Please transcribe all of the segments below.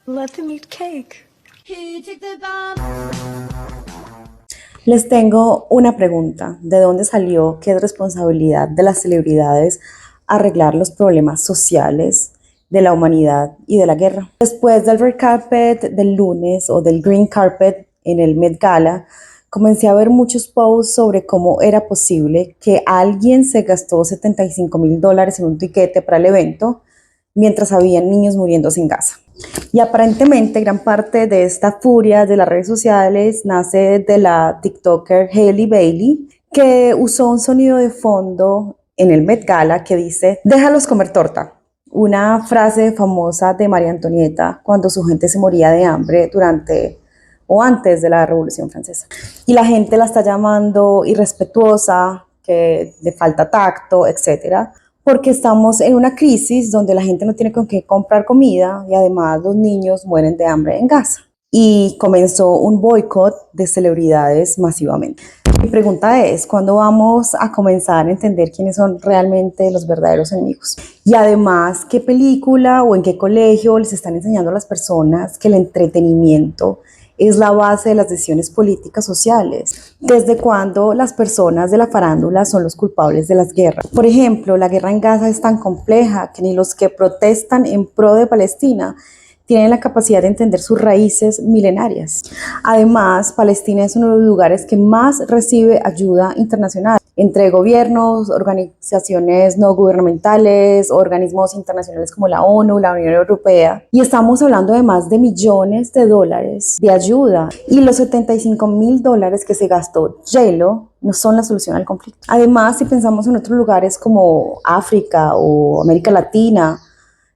Let them eat cake. Les tengo una pregunta. ¿De dónde salió que es responsabilidad de las celebridades arreglar los problemas sociales de la humanidad y de la guerra? Después del red carpet del lunes o del green carpet en el Met Gala, comencé a ver muchos posts sobre cómo era posible que alguien se gastó $75,000 en un tiquete para el evento mientras habían niños muriéndose en Gaza. Y aparentemente gran parte de esta furia de las redes sociales nace de la TikToker Hailey Bailey, que usó un sonido de fondo en el Met Gala que dice: déjalos comer torta. Una frase famosa de María Antonieta cuando su gente se moría de hambre durante o antes de la Revolución Francesa. Y la gente la está llamando irrespetuosa, que le falta tacto, etcétera, porque estamos en una crisis donde la gente no tiene con qué comprar comida y además los niños mueren de hambre en Gaza. Y comenzó un boicot de celebridades masivamente. Mi pregunta es, ¿cuándo vamos a comenzar a entender quiénes son realmente los verdaderos enemigos? Y además, ¿qué película o en qué colegio les están enseñando a las personas que el entretenimiento es la base de las decisiones políticas sociales? ¿Desde cuándo las personas de la farándula son los culpables de las guerras? Por ejemplo, la guerra en Gaza es tan compleja que ni los que protestan en pro de Palestina tienen la capacidad de entender sus raíces milenarias. Además, Palestina es uno de los lugares que más recibe ayuda internacional, entre gobiernos, organizaciones no gubernamentales, organismos internacionales como la ONU, la Unión Europea, y estamos hablando de más de millones de dólares de ayuda, y los $75,000 que se gastó J-Lo no son la solución al conflicto. Además, si pensamos en otros lugares como África o América Latina,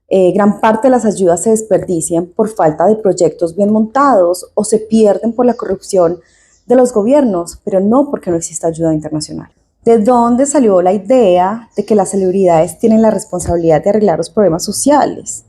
gran parte de las ayudas se desperdician por falta de proyectos bien montados o se pierden por la corrupción de los gobiernos, pero no porque no exista ayuda internacional. ¿De dónde salió la idea de que las celebridades tienen la responsabilidad de arreglar los problemas sociales?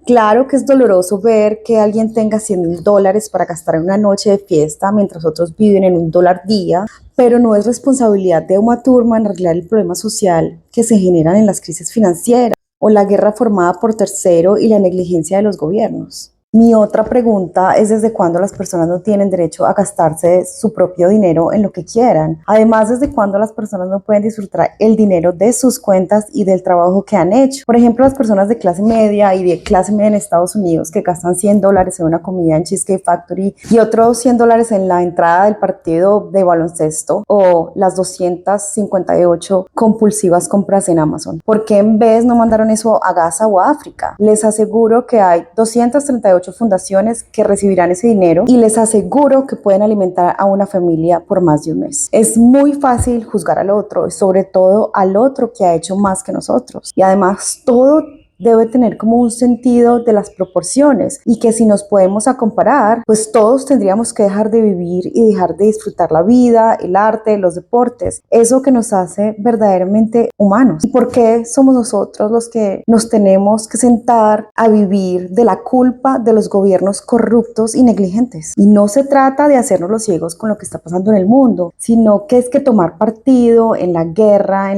Claro que es doloroso ver que alguien tenga $100,000 para gastar en una noche de fiesta mientras otros viven en $1 día, pero no es responsabilidad de Uma Thurman arreglar el problema social que se generan en las crisis financieras o la guerra formada por tercero y la negligencia de los gobiernos. Mi otra pregunta es ¿desde cuándo las personas no tienen derecho a gastarse su propio dinero en lo que quieran? Además, ¿desde cuándo las personas no pueden disfrutar el dinero de sus cuentas y del trabajo que han hecho? Por ejemplo, las personas de clase media y de clase media en Estados Unidos que gastan $100 en una comida en Cheesecake Factory y otros $100 en la entrada del partido de baloncesto, o las 258 compulsivas compras en Amazon. ¿Por qué en vez no mandaron eso a Gaza o a África? Les aseguro que hay 238 fundaciones que recibirán ese dinero y les aseguro que pueden alimentar a una familia por más de un mes. Es muy fácil juzgar al otro, sobre todo al otro que ha hecho más que nosotros. Y además todo debe tener como un sentido de las proporciones y que si nos podemos a comparar, pues todos tendríamos que dejar de vivir y dejar de disfrutar la vida, el arte, los deportes, eso que nos hace verdaderamente humanos. ¿Y por qué somos nosotros los que nos tenemos que sentar a vivir de la culpa de los gobiernos corruptos y negligentes? Y no se trata de hacernos los ciegos con lo que está pasando en el mundo, sino que es que tomar partido en la guerra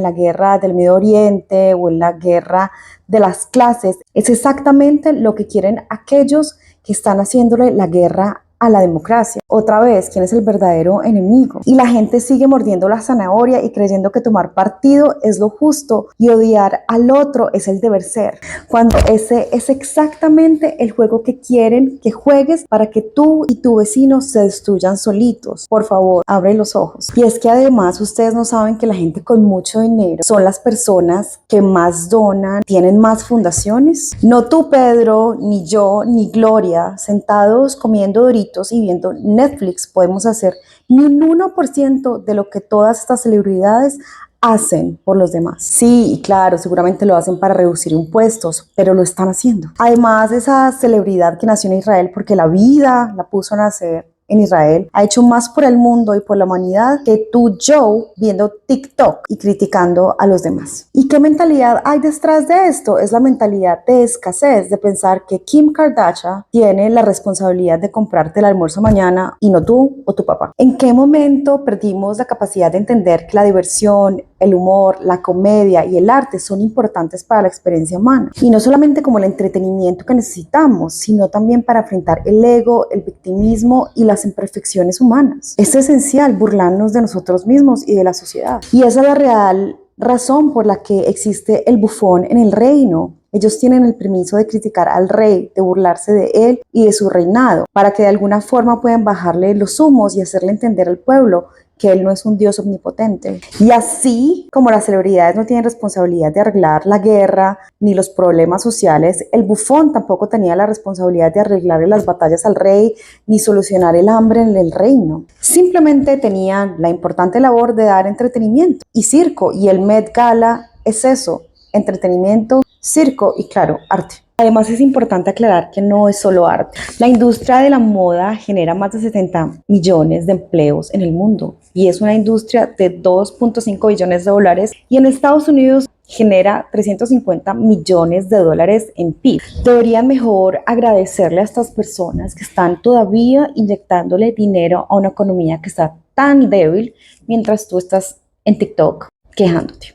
del Medio Oriente o en la guerra de las clases es exactamente lo que quieren aquellos que están haciéndole la guerra a la democracia. Otra vez, ¿quién es el verdadero enemigo? Y la gente sigue mordiendo la zanahoria y creyendo que tomar partido es lo justo y odiar al otro es el deber ser, cuando ese es exactamente el juego que quieren que juegues para que tú y tu vecino se destruyan solitos. Por favor, abre los ojos. Y es que además ustedes no saben que la gente con mucho dinero son las personas que más donan, tienen más fundaciones. No tú, Pedro, ni yo, ni Gloria, sentados comiendo Doritos y viendo Netflix, podemos hacer ni un 1% de lo que todas estas celebridades hacen por los demás. Sí, y claro, seguramente lo hacen para reducir impuestos, pero lo están haciendo. Además, esa celebridad que nació en Israel porque la vida la puso a nacer en Israel, ha hecho más por el mundo y por la humanidad que tú, Joe, viendo TikTok y criticando a los demás. ¿Y qué mentalidad hay detrás de esto? Es la mentalidad de escasez, de pensar que Kim Kardashian tiene la responsabilidad de comprarte el almuerzo mañana y no tú o tu papá. ¿En qué momento perdimos la capacidad de entender que la diversión, el humor, la comedia y el arte son importantes para la experiencia humana. Y no solamente como el entretenimiento que necesitamos, sino también para enfrentar el ego, el victimismo y las imperfecciones humanas. Es esencial burlarnos de nosotros mismos y de la sociedad. Y esa es la real razón por la que existe el bufón en el reino. Ellos tienen el permiso de criticar al rey, de burlarse de él y de su reinado, para que de alguna forma puedan bajarle los humos y hacerle entender al pueblo que él no es un dios omnipotente. Y así como las celebridades no tienen responsabilidad de arreglar la guerra ni los problemas sociales, el bufón tampoco tenía la responsabilidad de arreglarle las batallas al rey ni solucionar el hambre en el reino. Simplemente tenían la importante labor de dar entretenimiento y circo, y el Met Gala es eso: entretenimiento, circo y, claro, arte. Además, es importante aclarar que no es solo arte. La industria de la moda genera más de 70 millones de empleos en el mundo y es una industria de 2.5 billones de dólares, y en Estados Unidos genera 350 millones de dólares en PIB. Deberían mejor agradecerle a estas personas que están todavía inyectándole dinero a una economía que está tan débil mientras tú estás en TikTok quejándote.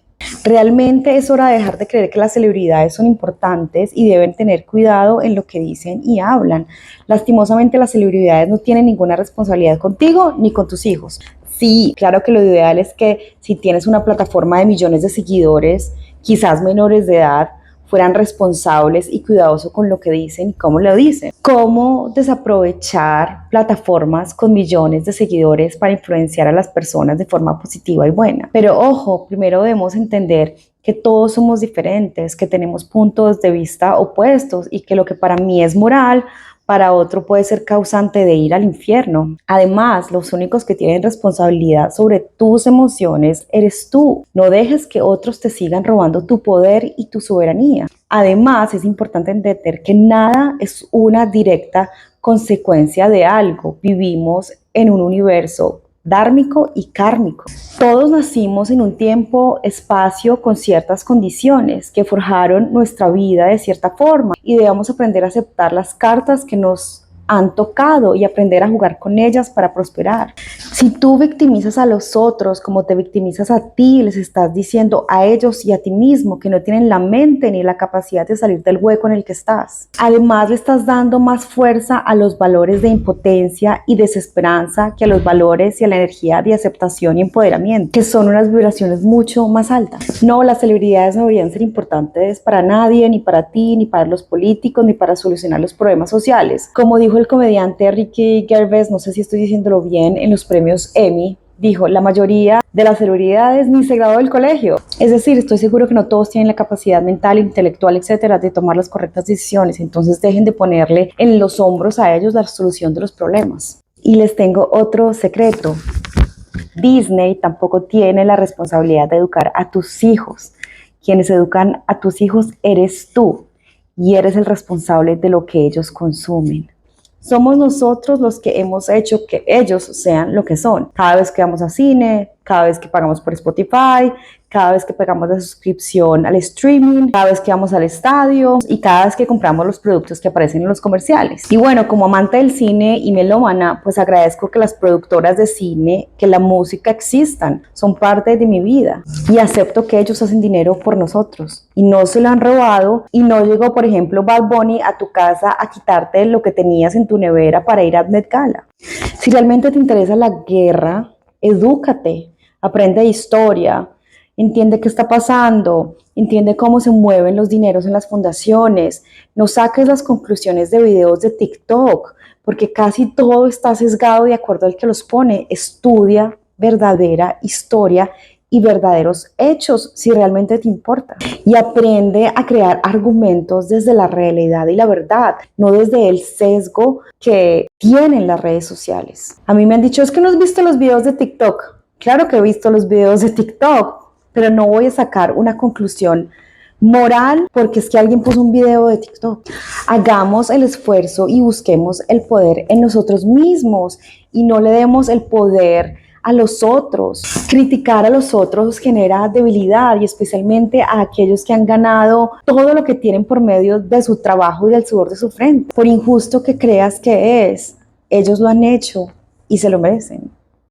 Realmente es hora de dejar de creer que las celebridades son importantes y deben tener cuidado en lo que dicen y hablan. Lastimosamente, las celebridades no tienen ninguna responsabilidad contigo ni con tus hijos. Sí, claro que lo ideal es que si tienes una plataforma de millones de seguidores, quizás menores de edad, fueran responsables y cuidadosos con lo que dicen y cómo lo dicen. Cómo desaprovechar plataformas con millones de seguidores para influenciar a las personas de forma positiva y buena. Pero ojo, primero debemos entender que todos somos diferentes, que tenemos puntos de vista opuestos y que lo que para mí es moral, para otro puede ser causante de ir al infierno. Además, los únicos que tienen responsabilidad sobre tus emociones eres tú. No dejes que otros te sigan robando tu poder y tu soberanía. Además, es importante entender que nada es una directa consecuencia de algo. Vivimos en un universo dármico y kármico. Todos nacimos en un tiempo, espacio con ciertas condiciones que forjaron nuestra vida de cierta forma, y debemos aprender a aceptar las cartas que nos han tocado y aprender a jugar con ellas para prosperar. Si tú victimizas a los otros como te victimizas a ti, les estás diciendo a ellos y a ti mismo que no tienen la mente ni la capacidad de salir del hueco en el que estás. Además, le estás dando más fuerza a los valores de impotencia y desesperanza que a los valores y a la energía de aceptación y empoderamiento, que son unas vibraciones mucho más altas. No, las celebridades no deberían ser importantes para nadie, ni para ti, ni para los políticos, ni para solucionar los problemas sociales. Como dijo el comediante Ricky Gervais, no sé si estoy diciéndolo bien, en los premios Emmy, dijo: la mayoría de las celebridades ni se graduó del colegio. Es decir, estoy seguro que no todos tienen la capacidad mental, intelectual, etcétera, de tomar las correctas decisiones. Entonces dejen de ponerle en los hombros a ellos la solución de los problemas. Y les tengo otro secreto: Disney tampoco tiene la responsabilidad de educar a tus hijos. Quienes educan a tus hijos eres tú, y eres el responsable de lo que ellos consumen. Somos nosotros los que hemos hecho que ellos sean lo que son. Cada vez que vamos a cine, cada vez que pagamos por Spotify, cada vez que pagamos la suscripción al streaming, cada vez que vamos al estadio y cada vez que compramos los productos que aparecen en los comerciales. Y bueno, como amante del cine y melómana, pues agradezco que las productoras de cine, que la música existan, son parte de mi vida, y acepto que ellos hacen dinero por nosotros y no se lo han robado, y no llegó, por ejemplo, Bad Bunny a tu casa a quitarte lo que tenías en tu nevera para ir a Met Gala. Si realmente te interesa la guerra, edúcate, aprende historia, entiende qué está pasando, entiende cómo se mueven los dineros en las fundaciones. No saques las conclusiones de videos de TikTok, porque casi todo está sesgado de acuerdo al que los pone. Estudia verdadera historia y verdaderos hechos si realmente te importa. Y aprende a crear argumentos desde la realidad y la verdad, no desde el sesgo que tienen las redes sociales. A mí me han dicho: es que no has visto los videos de TikTok. Claro que he visto los videos de TikTok, pero no voy a sacar una conclusión moral porque es que alguien puso un video de TikTok. Hagamos el esfuerzo y busquemos el poder en nosotros mismos y no le demos el poder a los otros. Criticar a los otros genera debilidad, y especialmente a aquellos que han ganado todo lo que tienen por medio de su trabajo y del sudor de su frente. Por injusto que creas que es, ellos lo han hecho y se lo merecen.